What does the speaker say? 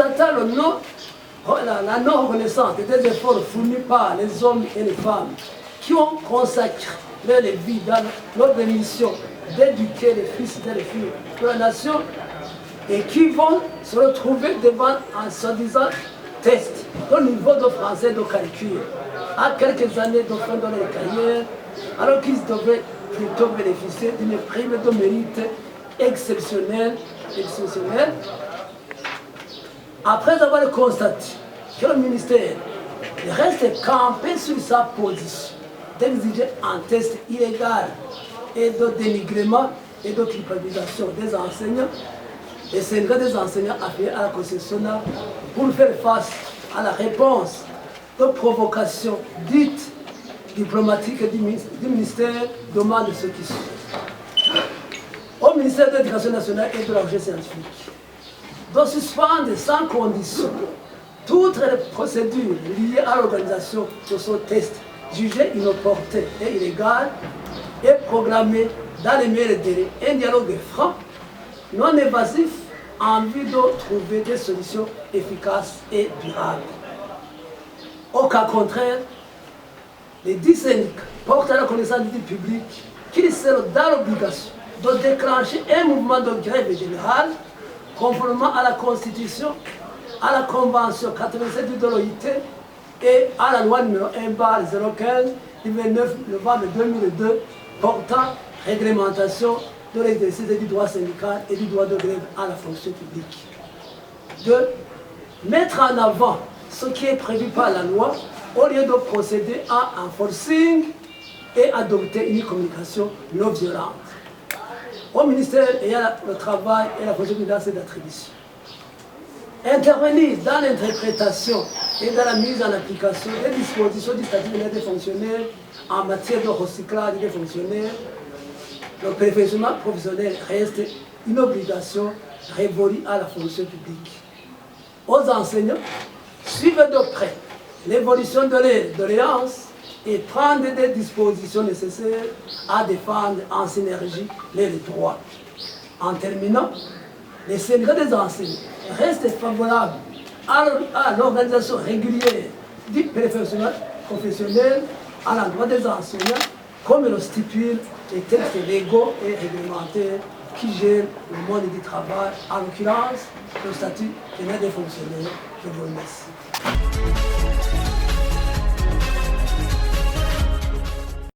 constatant la non-reconnaissance des efforts fournis par les hommes et les femmes qui ont consacré leur vie dans notre mission d'éduquer les fils et les filles de la nation et qui vont se retrouver devant un soi-disant test au niveau de français de calcul à quelques années de fin de leur carrière, alors qu'ils devraient plutôt bénéficier d'une prime de mérite exceptionnelle. Après avoir constaté que le ministère reste campé sur sa position d'exiger un test illégal et de dénigrement et de culpabilisation des enseignants, les syndicats des enseignants appelés à la concessionnaire pour faire face à la réponse de provocation dite diplomatique du ministère demande ce qui suit. Au ministère de l'Éducation nationale et de la recherche scientifique de suspendre sans condition toutes les procédures liées à l'organisation de ce test jugé inopportun et illégal et programmer dans les meilleurs délais un dialogue franc, non évasif, en vue de trouver des solutions efficaces et durables. Au cas contraire, les 10 syndicats portent à la connaissance du public qu'ils seront dans l'obligation de déclencher un mouvement de grève générale conformément à la Constitution, à la Convention 87 de l'OIT et à la loi numéro 1/015 du 29 novembre 2002 portant réglementation de l'exercice du droit syndical et du droit de grève à la fonction publique. 2. Mettre en avant ce qui est prévu par la loi au lieu de procéder à un forcing et adopter une communication non violente. Au ministère, il y a le travail et la fonction publique dans cette attribution. Intervenir dans l'interprétation et dans la mise en application des dispositions du statut des fonctionnaires en matière de recyclage des fonctionnaires. Le perfectionnement professionnel reste une obligation révolue à la fonction publique. Aux enseignants, suivre de près l'évolution de leurs doléances et prendre des dispositions nécessaires à défendre en synergie les droits. En terminant, les syndicats des enseignants restent favorables à l'organisation régulière du perfectionnement professionnel à l'endroit des enseignants, comme le stipulent les textes légaux et réglementaires qui gèrent le monde du travail, en l'occurrence le statut des fonctionnaires. Je vous remercie.